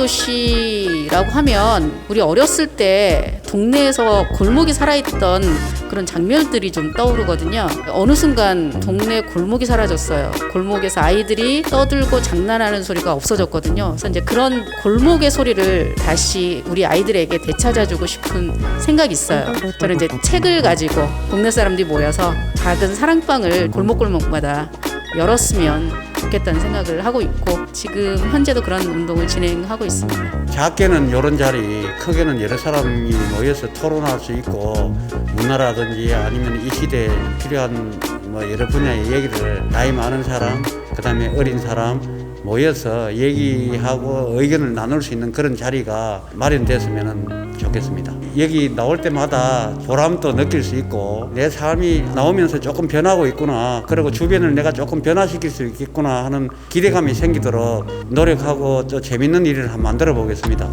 문화도시라고 하면 우리 어렸을 때 동네에서 골목이 살아있던 그런 장면들이 좀 떠오르거든요. 어느 순간 동네 골목이 사라졌어요. 골목에서 아이들이 떠들고 장난하는 소리가 없어졌거든요. 그래서 이제 그런 골목의 소리를 다시 우리 아이들에게 되찾아주고 싶은 생각이 있어요. 저는 이제 책을 가지고 동네 사람들이 모여서 작은 사랑방을 골목골목마다 열었으면 좋겠다는 생각을 하고 있고, 지금 현재도 그런 운동을 진행하고 있습니다. 작게는 이런 자리, 크게는 여러 사람이 모여서 토론할 수 있고, 문화라든지 아니면 이 시대에 필요한 여러 분야의 얘기를 나이 많은 사람, 그다음에 어린 사람 모여서 얘기하고 의견을 나눌 수 있는 그런 자리가 마련됐으면 좋겠습니다. 여기 나올 때마다 보람도 느낄 수 있고, 내 삶이 나오면서 조금 변하고 있구나, 그리고 주변을 내가 조금 변화시킬 수 있겠구나 하는 기대감이 생기도록 노력하고 또 재밌는 일을 한번 만들어 보겠습니다.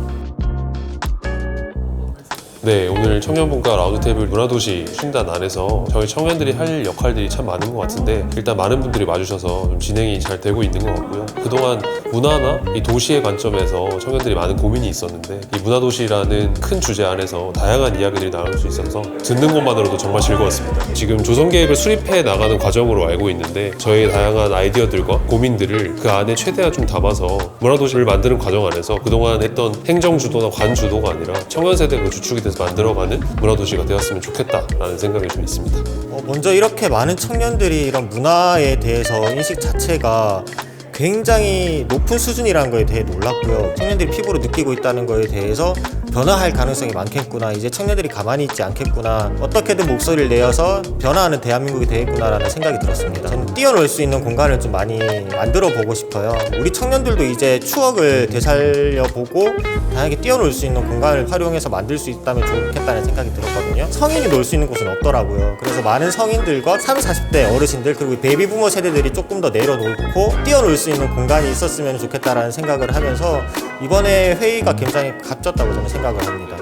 네, 오늘 청년분과 라운드테이블 문화도시 신단 안에서 저희 청년들이 할 역할들이 참 많은 것 같은데, 일단 많은 분들이 와주셔서 좀 진행이 잘 되고 있는 것 같고요. 그동안 문화나 이 도시의 관점에서 청년들이 많은 고민이 있었는데, 이 문화도시라는 큰 주제 안에서 다양한 이야기들이 나올 수 있어서 듣는 것만으로도 정말 즐거웠습니다. 지금 조성계획을 수립해 나가는 과정으로 알고 있는데, 저희의 다양한 아이디어들과 고민들을 그 안에 최대한 좀 담아서 문화도시를 만드는 과정 안에서 그동안 했던 행정주도나 관주도가 아니라 청년세대가 주축이 돼서 만들어가는 문화도시가 되었으면 좋겠다라는 생각이 좀 있습니다. 먼저 이렇게 많은 청년들이 이런 문화에 대해서 인식 자체가 굉장히 높은 수준이라는 거에 대해 놀랐고요. 청년들이 피부로 느끼고 있다는 거에 대해서 변화할 가능성이 많겠구나, 이제 청년들이 가만히 있지 않겠구나, 어떻게든 목소리를 내어서 변화하는 대한민국이 되겠구나라는 생각이 들었습니다. 저는 뛰어놀 수 있는 공간을 좀 많이 만들어 보고 싶어요. 우리 청년들도 이제 추억을 되살려보고 다양하게 뛰어놀 수 있는 공간을 활용해서 만들 수 있다면 좋겠다는 생각이 들었거든요. 성인이 놀 수 있는 곳은 없더라고요. 그래서 많은 성인들과 30, 40대 어르신들, 그리고 베이비부머 세대들이 조금 더 내려놓고 뛰어놀 수 있는 공간이 있었으면 좋겠다라는 생각을 하면서 이번에 회의가 굉장히 값졌다고 저는 생각을 합니다.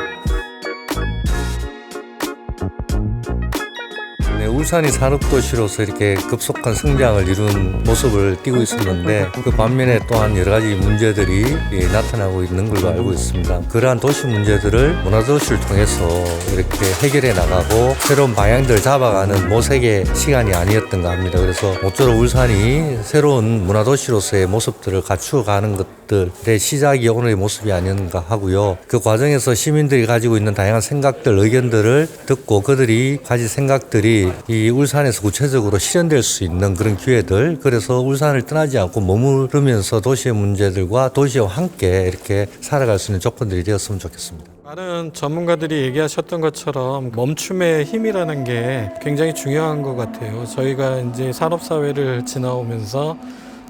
네, 울산이 산업도시로서 이렇게 급속한 성장을 이룬 모습을 띠고 있었는데, 그 반면에 또한 여러 가지 문제들이 나타나고 있는 걸로 알고 있습니다. 그러한 도시 문제들을 문화도시를 통해서 이렇게 해결해 나가고 새로운 방향들을 잡아가는 모색의 시간이 아니었던가 합니다. 그래서 모쪼록 울산이 새로운 문화도시로서의 모습들을 갖추어가는 것들의 시작이 오늘의 모습이 아닌가 하고요. 그 과정에서 시민들이 가지고 있는 다양한 생각들, 의견들을 듣고 그들이 가진 생각들이 이 울산에서 구체적으로 실현될 수 있는 그런 기회들, 그래서 울산을 떠나지 않고 머무르면서 도시의 문제들과 도시와 함께 이렇게 살아갈 수 있는 조건들이 되었으면 좋겠습니다. 많은 전문가들이 얘기하셨던 것처럼 멈춤의 힘이라는 게 굉장히 중요한 것 같아요. 저희가 이제 산업사회를 지나오면서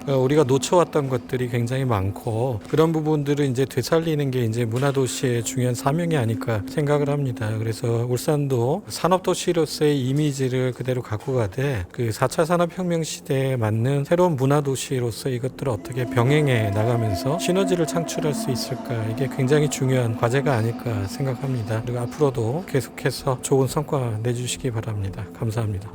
우리가 놓쳐왔던 것들이 굉장히 많고, 그런 부분들을 이제 되살리는 게 이제 문화도시의 중요한 사명이 아닐까 생각을 합니다. 그래서 울산도 산업도시로서의 이미지를 그대로 갖고 가되, 그 4차 산업혁명 시대에 맞는 새로운 문화도시로서 이것들을 어떻게 병행해 나가면서 시너지를 창출할 수 있을까, 이게 굉장히 중요한 과제가 아닐까 생각합니다. 그리고 앞으로도 계속해서 좋은 성과 내주시기 바랍니다. 감사합니다.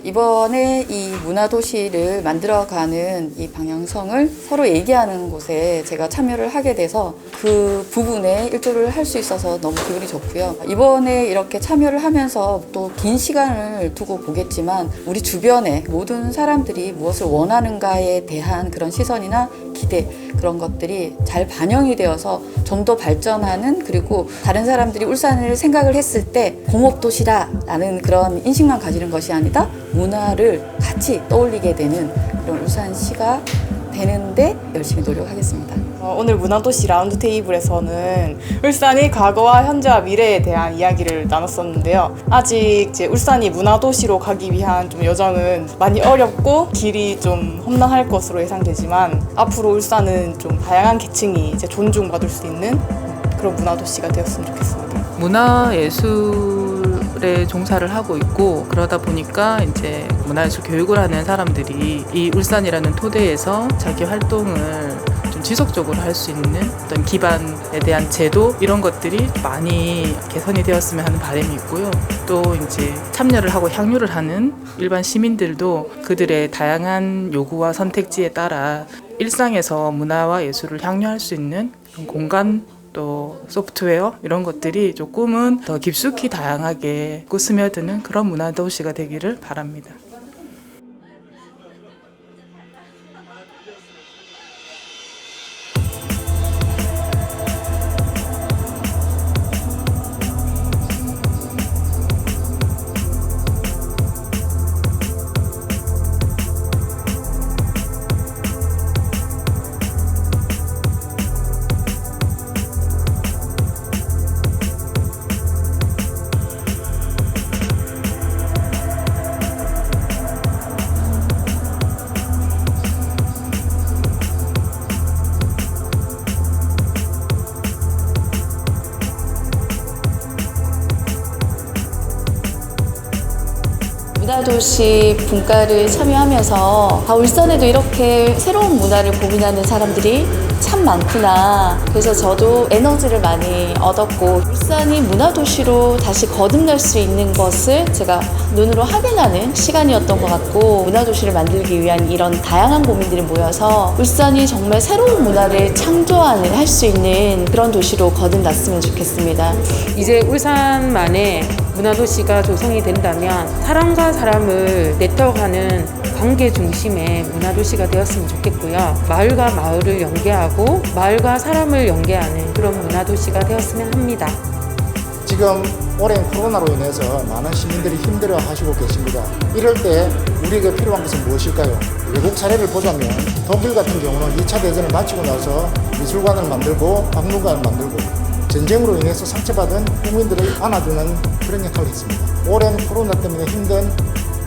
이번에 이 문화도시를 만들어가는 이 방향성을 서로 얘기하는 곳에 제가 참여를 하게 돼서 그 부분에 일조를 할 수 있어서 너무 기분이 좋고요. 이번에 이렇게 참여를 하면서 또 긴 시간을 두고 보겠지만, 우리 주변에 모든 사람들이 무엇을 원하는가에 대한 그런 시선이나 기대, 그런 것들이 잘 반영이 되어서 좀 더 발전하는, 그리고 다른 사람들이 울산을 생각을 했을 때 공업도시다라는 그런 인식만 가지는 것이 아니다, 문화를 같이 떠올리게 되는 그런 울산시가 되는데 열심히 노력하겠습니다. 오늘 문화도시 라운드 테이블에서는 울산의 과거와 현재와 미래에 대한 이야기를 나눴었는데요. 아직 이제 울산이 문화도시로 가기 위한 좀 여정은 많이 어렵고 길이 좀 험난할 것으로 예상되지만, 앞으로 울산은 좀 다양한 계층이 이제 존중받을 수 있는 그런 문화도시가 되었으면 좋겠습니다. 문화예술에 종사를 하고 있고, 그러다 보니까 이제 문화예술 교육을 하는 사람들이 이 울산이라는 토대에서 자기 활동을 좀 좀 지속적으로 할 수 있는 어떤 기반에 대한 제도 이런 것들이 많이 개선이 되었으면 하는 바람이 있고요. 또 이제 참여를 하고 향유를 하는 일반 시민들도 그들의 다양한 요구와 선택지에 따라 일상에서 문화와 예술을 향유할 수 있는 그런 공간 또 소프트웨어 이런 것들이 조금은 더 깊숙이 다양하게 스며드는 그런 문화 도시가 되기를 바랍니다. 문화도시 분과를 참여하면서 울산에도 이렇게 새로운 문화를 고민하는 사람들이 참 많구나. 그래서 저도 에너지를 많이 얻었고 울산이 문화도시로 다시 거듭날 수 있는 것을 제가 눈으로 확인하는 시간이었던 것 같고 문화도시를 만들기 위한 이런 다양한 고민들이 모여서 울산이 정말 새로운 문화를 창조하는 할 수 있는 그런 도시로 거듭났으면 좋겠습니다. 이제 울산만의 문화도시가 조성이 된다면 사람과 사람을 네트워크하는 관계 중심의 문화도시가 되었으면 좋겠고요. 마을과 마을을 연계하고 마을과 사람을 연계하는 그런 문화도시가 되었으면 합니다. 지금 오랜 코로나로 인해서 많은 시민들이 힘들어하시고 계십니다. 이럴 때 우리에게 필요한 것은 무엇일까요? 외국 사례를 보자면 독일 같은 경우는 2차 대전을 마치고 나서 미술관을 만들고 박물관을 만들고 전쟁으로 인해서 상처받은 국민들을 안아주는 그런 역할을 했습니다. 오랜 코로나 때문에 힘든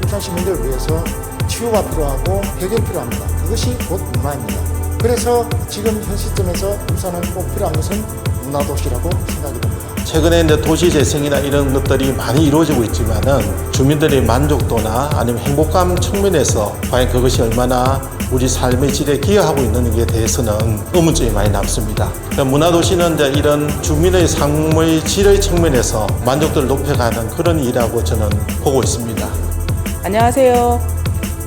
울산 시민들을 위해서 치유가 필요하고 해결이 필요합니다. 그것이 곧 문화입니다. 그래서 지금 현 시점에서 울산은 꼭 필요한 것은 문화도시라고 생각이 됩니다. 최근에 이제 도시 재생이나 이런 것들이 많이 이루어지고 있지만은 주민들의 만족도나 아니면 행복감 측면에서 과연 그것이 얼마나 우리 삶의 질에 기여하고 있는지에 대해서는 의문점이 많이 남습니다. 그러니까 문화도시는 이제 이런 주민의 삶의 질의 측면에서 만족도를 높여가는 그런 일이라고 저는 보고 있습니다. 안녕하세요.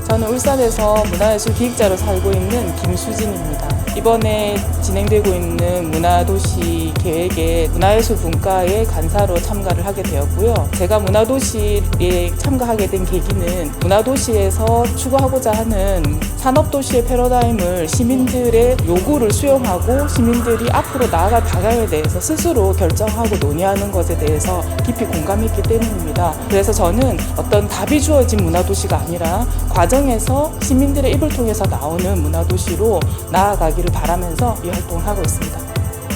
저는 울산에서 문화예술 기획자로 살고 있는 김수진입니다. 이번에 진행되고 있는 문화도시 계획에 문화예술 분과의 간사로 참가를 하게 되었고요. 제가 문화도시에 참가하게 된 계기는 문화도시에서 추구하고자 하는 산업도시의 패러다임을 시민들의 요구를 수용하고 시민들이 앞으로 나아갈 방향에 대해서 스스로 결정하고 논의하는 것에 대해서 깊이 공감했기 때문입니다. 그래서 저는 어떤 답이 주어진 문화도시가 아니라 과정에서 시민들의 입을 통해서 나오는 문화도시로 나아가기를 바라면서 이 활동을 하고 있습니다.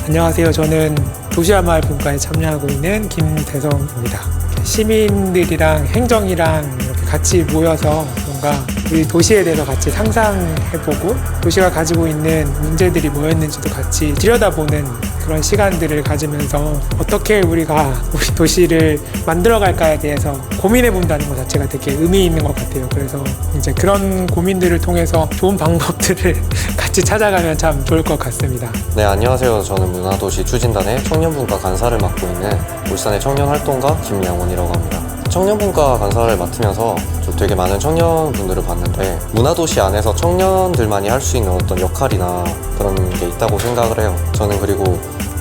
안녕하세요. 저는 도시와 마을 분과에 참여하고 있는 김대성입니다. 시민들이랑 행정이랑 이렇게 같이 모여서 뭔가 우리 도시에 대해서 같이 상상해보고 도시가 가지고 있는 문제들이 뭐였는지도 같이 들여다보는 그런 시간들을 가지면서 어떻게 우리가 우리 도시를 만들어갈까에 대해서 고민해본다는 것 자체가 되게 의미 있는 것 같아요. 그래서 이제 그런 고민들을 통해서 좋은 방법들을 같이 찾아가면 참 좋을 것 같습니다. 네, 안녕하세요. 저는 문화도시 추진단의 청년분과 간사를 맡고 있는 울산의 청년활동가 김양원이라고 합니다. 청년분과 간사를 맡으면서 좀 되게 많은 청년분들을 봤는데 문화도시 안에서 청년들만이 할 수 있는 어떤 역할이나 그런 게 있다고 생각을 해요. 저는 그리고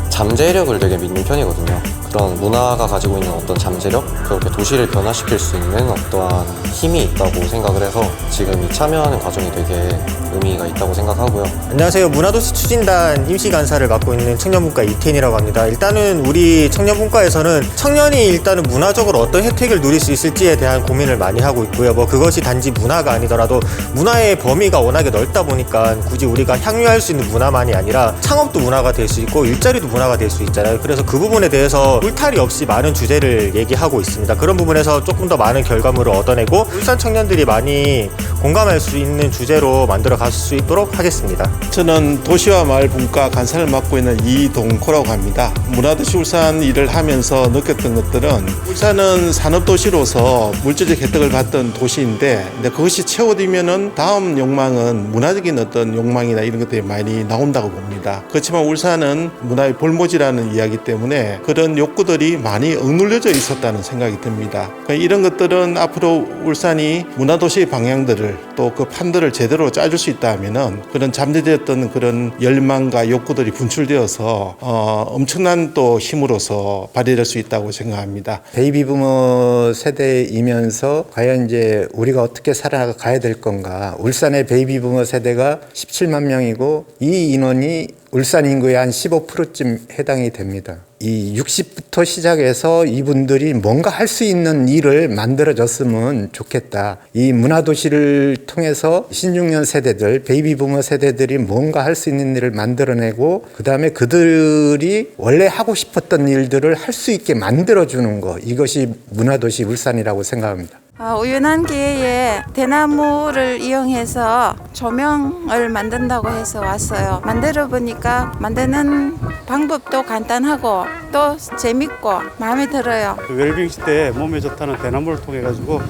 잠재력을 되게 믿는 편이거든요. 그런 문화가 가지고 있는 어떤 잠재력, 그렇게 도시를 변화시킬 수 있는 어떠한 힘이 있다고 생각을 해서 지금 이 참여하는 과정이 되게 의미가 있다고 생각하고요. 안녕하세요. 문화도시 추진단 임시간사를 맡고 있는 청년분과 이태인이라고 합니다. 일단은 우리 청년분과에서는 청년이 일단은 문화적으로 어떤 혜택을 누릴 수 있을지에 대한 고민을 많이 하고 있고요. 그것이 단지 문화가 아니더라도 문화의 범위가 워낙에 넓다 보니까 굳이 우리가 향유할 수 있는 문화만이 아니라 창업도 문화가 될 수 있고 일자리도 문화가 될 수 있잖아요. 그래서 그 부분에 대해서 울타리 없이 많은 주제를 얘기하고 있습니다. 그런 부분에서 조금 더 많은 결과물을 얻어내고 울산 청년들이 많이 공감할 수 있는 주제로 만들어 할 수 있도록 하겠습니다. 저는 도시와 마을 분과 간사를 맡고 있는 이동코라고 합니다. 문화도시 울산 일을 하면서 느꼈던 것들은 울산은 산업도시로서 물질적 혜택을 받던 도시인데 그것이 채워지면은 다음 욕망은 문화적인 어떤 욕망이나 이런 것들이 많이 나온다고 봅니다. 그렇지만 울산은 문화의 볼모지라는 이야기 때문에 그런 욕구들이 많이 억눌려져 있었다는 생각이 듭니다. 이런 것들은 앞으로 울산이 문화도시의 방향들을 또 그 판들을 제대로 짜줄 수 있다 하면은 그런 잠재되었던 그런 열망과 욕구들이 분출되어서 엄청난 또 힘으로서 발휘될 수 있다고 생각합니다. 베이비부머 세대이면서 과연 이제 우리가 어떻게 살아가야 될 건가. 울산의 베이비부머 세대가 17만 명이고 이 인원이 울산 인구의 한 15%쯤 해당이 됩니다. 이 60부터 시작해서 이분들이 뭔가 할 수 있는 일을 만들어줬으면 좋겠다. 이 문화도시를 통해서 신중년 세대들, 베이비부머 세대들이 뭔가 할 수 있는 일을 만들어내고 그 다음에 그들이 원래 하고 싶었던 일들을 할 수 있게 만들어주는 거. 이것이 문화도시 울산이라고 생각합니다. 우연한 기회에 대나무를 이용해서 조명을 만든다고 해서 왔어요. 만들어 보니까 만드는 방법도 간단하고 또 재밌고 마음에 들어요. 웰빙 시대에 몸에 좋다는 대나무를 통해 가지고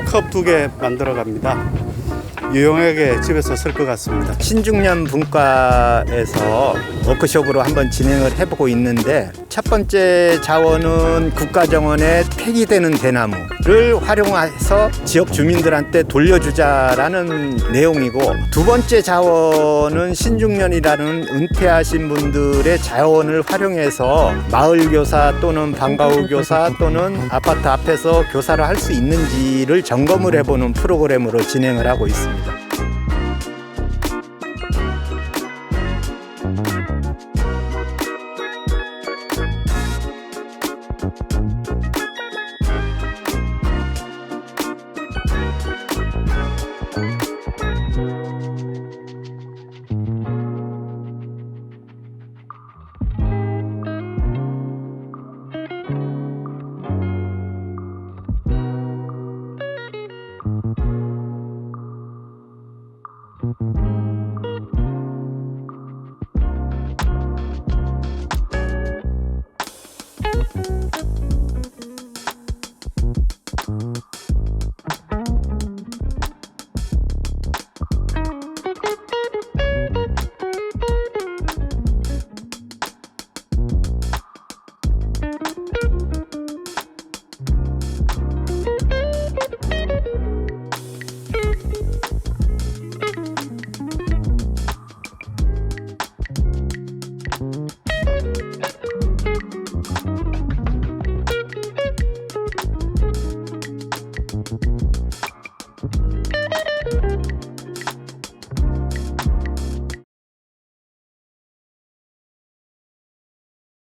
컵 2개 만들어 갑니다. 유용하게 집에서 쓸 것 같습니다. 신중년 분과에서 워크숍으로 한번 진행을 해보고 있는데 첫 번째 자원은 국가정원에 폐기되는 대나무를 활용해서 지역 주민들한테 돌려주자라는 내용이고 두 번째 자원은 신중년이라는 은퇴하신 분들의 자원을 활용해서 마을교사 또는 방과후 교사 또는 아파트 앞에서 교사를 할 수 있는지를 점검을 해보는 프로그램으로 진행을 하고 있습니다.